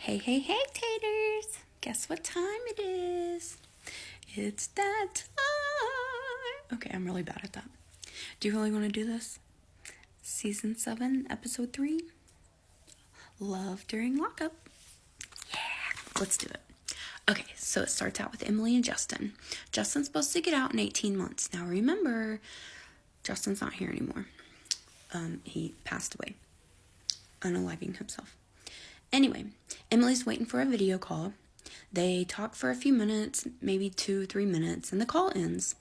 Hey, hey, hey, taters! Guess what time it is? It's that time! Okay, I'm really bad at that. Do you really want to do this? Season 7, Episode 3? Love During Lockup. Yeah, let's do it. Okay, so it starts out with Emily and Justin. Justin's supposed to get out in 18 months. Now remember, Justin's not here anymore. He passed away, unaliving himself. Anyway, Emily's waiting for a video call. They talk for a few minutes, maybe 2-3 minutes, and the call ends.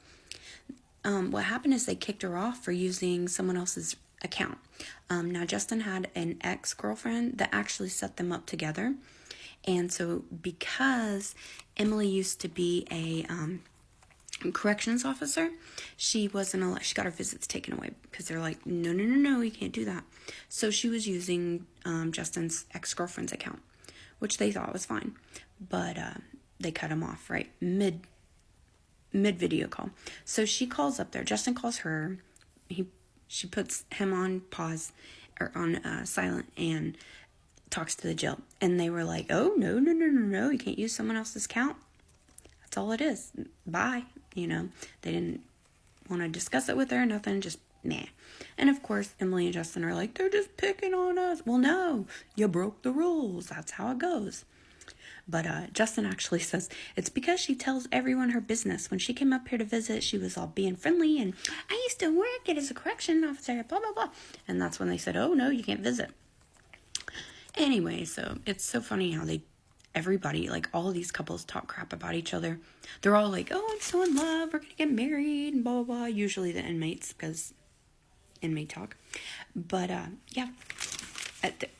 What happened is they kicked her off for using someone else's account. Now, Justin had an ex-girlfriend that actually set them up together. And so because Emily used to be a corrections officer, she wasn't allowed, she got her visits taken away because they're like, no, you can't do that. So she was using Justin's ex-girlfriend's account, which they thought was fine, but they cut him off right mid video call. So she calls up there. Justin calls her. She puts him on pause or on silent and talks to the jail. And they were like, oh no, you can't use someone else's account. That's all it is. Bye. They didn't want to discuss it with her, nothing, just nah. And of course, Emily and Justin are like, they're just picking on us. Well, no, you broke the rules. That's how it goes. But Justin actually says, it's because she tells everyone her business. When she came up here to visit, she was all being friendly, and I used to work as a correction officer, blah, blah, blah. And that's when they said, oh, no, you can't visit. Anyway, so it's so funny how everybody, like all of these couples talk crap about each other. They're all like, oh, I'm so in love, we're gonna get married, and blah, blah, blah. Usually the inmates, because inmate talk. But, yeah,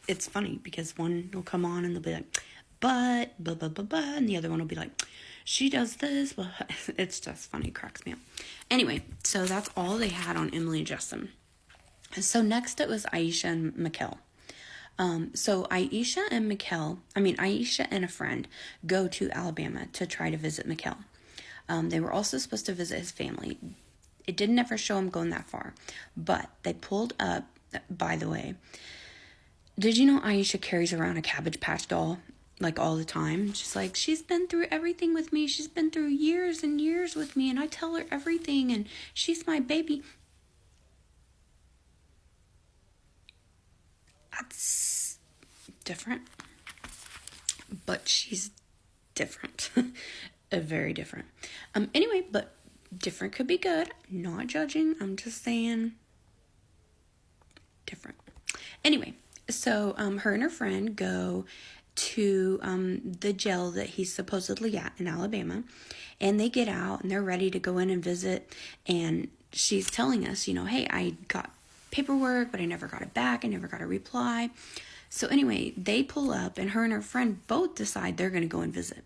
it's funny because one will come on and they'll be like, but, blah, blah, blah, blah, and the other one will be like, she does this, blah. It's just funny, cracks me up. Anyway, so that's all they had on Emily and Justin. So next it was Aisha and Mikkel. So Aisha and a friend go to Alabama to try to visit Mikkel. They were also supposed to visit his family. It didn't ever show him going that far, but they pulled up. By the way, did you know Aisha carries around a Cabbage Patch doll like all the time? She's like, she's been through everything with me. She's been through years and years with me, and I tell her everything, and she's my baby. That's different, but she's different. Very different. Anyway, but different could be good. Not judging. I'm just saying different. Anyway, so her and her friend go to the jail that he's supposedly at in Alabama, and they get out and they're ready to go in and visit, and she's telling us, hey, I got paperwork, but I never got it back. I never got a reply. So anyway, they pull up, and her and her friend both decide they're going to go and visit.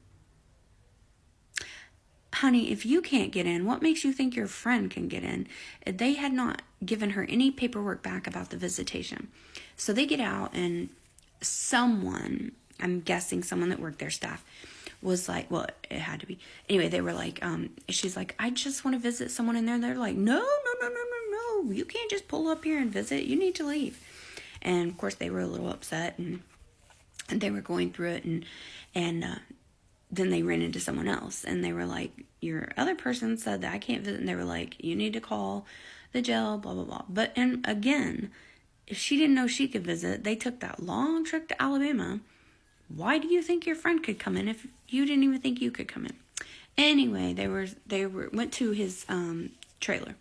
Honey, if you can't get in, what makes you think your friend can get in? They had not given her any paperwork back about the visitation. So they get out, and someone, I'm guessing someone that worked their staff, was like, well, it had to be. Anyway, they were like, she's like, I just want to visit someone in there. And they're like, no, you can't just pull up here and visit. You need to leave. And of course, they were a little upset, and they were going through it, and then they ran into someone else, and they were like, your other person said that I can't visit, and they were like, you need to call the jail, blah, blah, blah. But, and again, if she didn't know she could visit, they took that long trip to Alabama. Why do you think your friend could come in if you didn't even think you could come in? Anyway, they went to his trailer.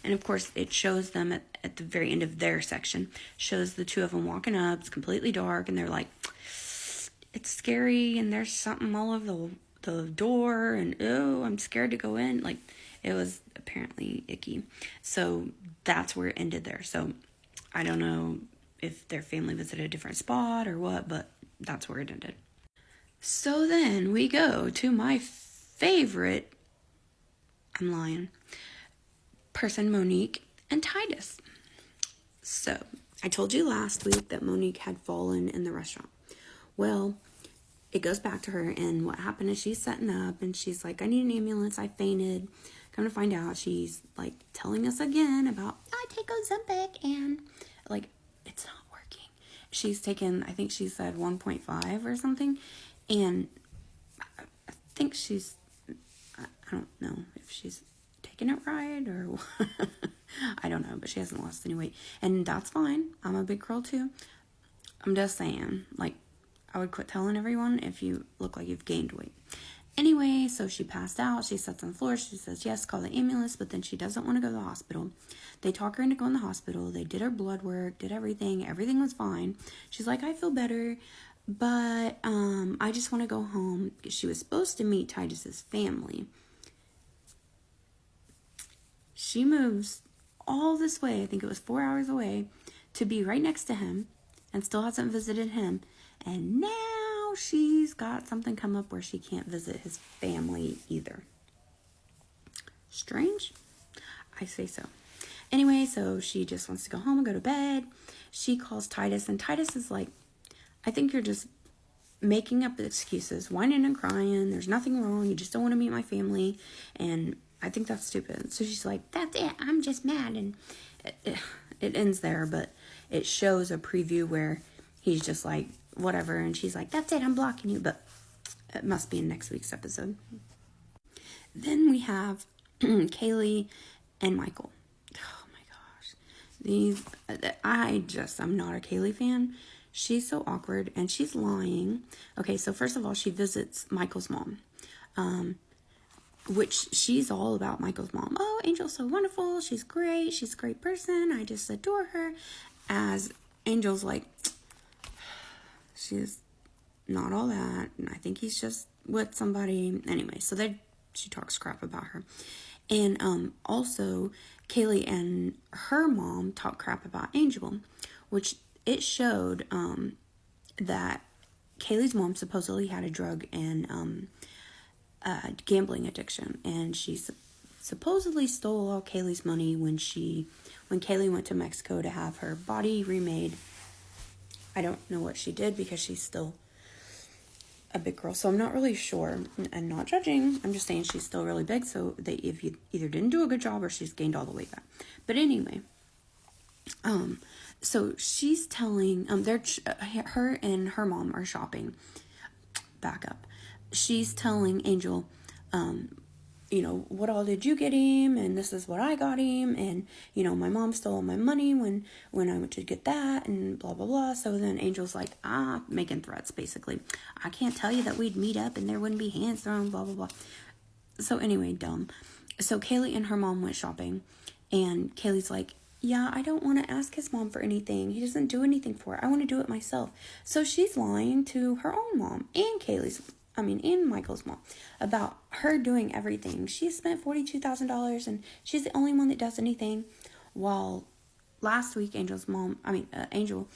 And of course, it shows them at the very end of their section, shows the two of them walking up. It's completely dark, and they're like, it's scary, and there's something all over the door, and oh, I'm scared to go in. Like, it was apparently icky. So that's where it ended there. So I don't know if their family visited a different spot or what, but that's where it ended. So then we go to my favorite, I'm lying, person, Monique and Titus. So I told you last week that Monique had fallen in the restaurant. Well, it goes back to her, and what happened is she's setting up, and she's like, I need an ambulance, I fainted. Come to find out, she's like telling us again about, I take Ozempic, and like, it's not working. she's taken, I think she said 1.5 or something. And I think I don't know if she's taking it right or I don't know, but she hasn't lost any weight. And that's fine. I'm a big girl too. I'm just saying, like, I would quit telling everyone if you look like you've gained weight. Anyway, so she passed out. She sits on the floor. She says, yes, call the ambulance, but then she doesn't want to go to the hospital. They talk her into going to the hospital. They did her blood work, did everything. Everything was fine. She's like, I feel better, but I just want to go home. She was supposed to meet Titus's family. She moves all this way, I think it was 4 hours away, to be right next to him, and still hasn't visited him. And now she's got something come up where she can't visit his family either. Strange? I say so. Anyway, so she just wants to go home and go to bed. She calls Titus, and Titus is like, I think you're just making up excuses, whining and crying. There's nothing wrong. You just don't want to meet my family. And I think that's stupid. So she's like, that's it. I'm just mad. And it ends there, but it shows a preview where he's just like, whatever. And she's like, that's it. I'm blocking you. But it must be in next week's episode. Then we have Kaylee and Michael. Oh my gosh. I'm not a Kaylee fan. She's so awkward and she's lying. Okay, so first of all, she visits Michael's mom. Which she's all about Michael's mom. Oh, Angel's so wonderful. She's great. She's a great person. I just adore her. As Angel's like, she's not all that. And I think he's just with somebody. Anyway, so she talks crap about her. And also, Kaylee and her mom talk crap about Angel, which it showed that Kaylee's mom supposedly had a drug and gambling addiction, and she supposedly stole all Kaylee's money when Kaylee went to Mexico to have her body remade. I don't know what she did because she's still a big girl, so I'm not really sure. I'm not judging. I'm just saying she's still really big, so if you either didn't do a good job or she's gained all the weight back. But anyway, so she's telling her and her mom are shopping. Back up. She's telling Angel, what all did you get him? And this is what I got him. And, my mom stole my money when I went to get that and blah, blah, blah. So then Angel's like, making threats, basically. I can't tell you that we'd meet up and there wouldn't be hands thrown, blah, blah, blah. So anyway, dumb. So Kaylee and her mom went shopping. And Kaylee's like, yeah, I don't want to ask his mom for anything. He doesn't do anything for her. I want to do it myself. So she's lying to her own mom and and Michael's mom about her doing everything. She spent $42,000 and she's the only one that does anything. While last week, Angel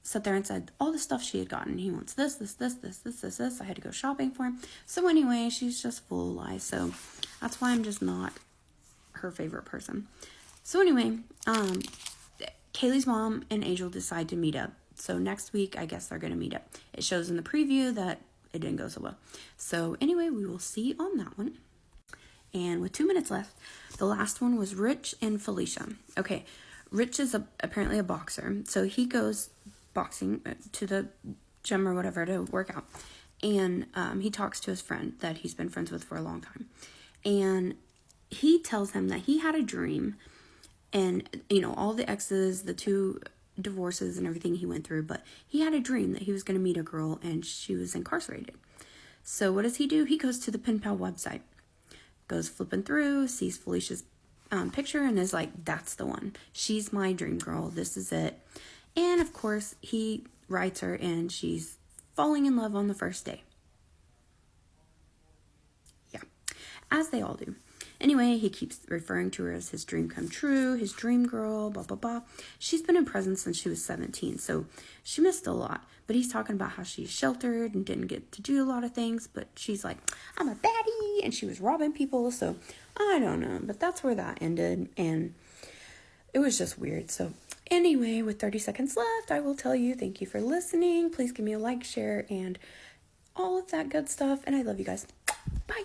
sat there and said all the stuff she had gotten. He wants this. I had to go shopping for him. So anyway, she's just full of lies. So that's why I'm just not her favorite person. So anyway, Kaylee's mom and Angel decide to meet up. So next week, I guess they're going to meet up. It shows in the preview that it didn't go so well. So anyway, we will see on that one. And with 2 minutes left, the last one was Rich and Felicia. Okay, Rich is apparently a boxer. So he goes boxing to the gym or whatever to work out. And he talks to his friend that he's been friends with for a long time. And he tells him that he had a dream. And, all the exes, the 2 divorces and everything he went through, but he had a dream that he was going to meet a girl and she was incarcerated. So what does he do? He goes to the pen pal website, goes flipping through, sees Felicia's picture and is like, that's the one. She's my dream girl. This is it. And of course he writes her and she's falling in love on the first day. Yeah, as they all do. Anyway, he keeps referring to her as his dream come true, his dream girl, blah, blah, blah. She's been in prison since she was 17, so she missed a lot. But he's talking about how she's sheltered and didn't get to do a lot of things. But she's like, I'm a baddie, and she was robbing people. So I don't know. But that's where that ended, and it was just weird. So anyway, with 30 seconds left, I will tell you thank you for listening. Please give me a like, share, and all of that good stuff. And I love you guys. Bye.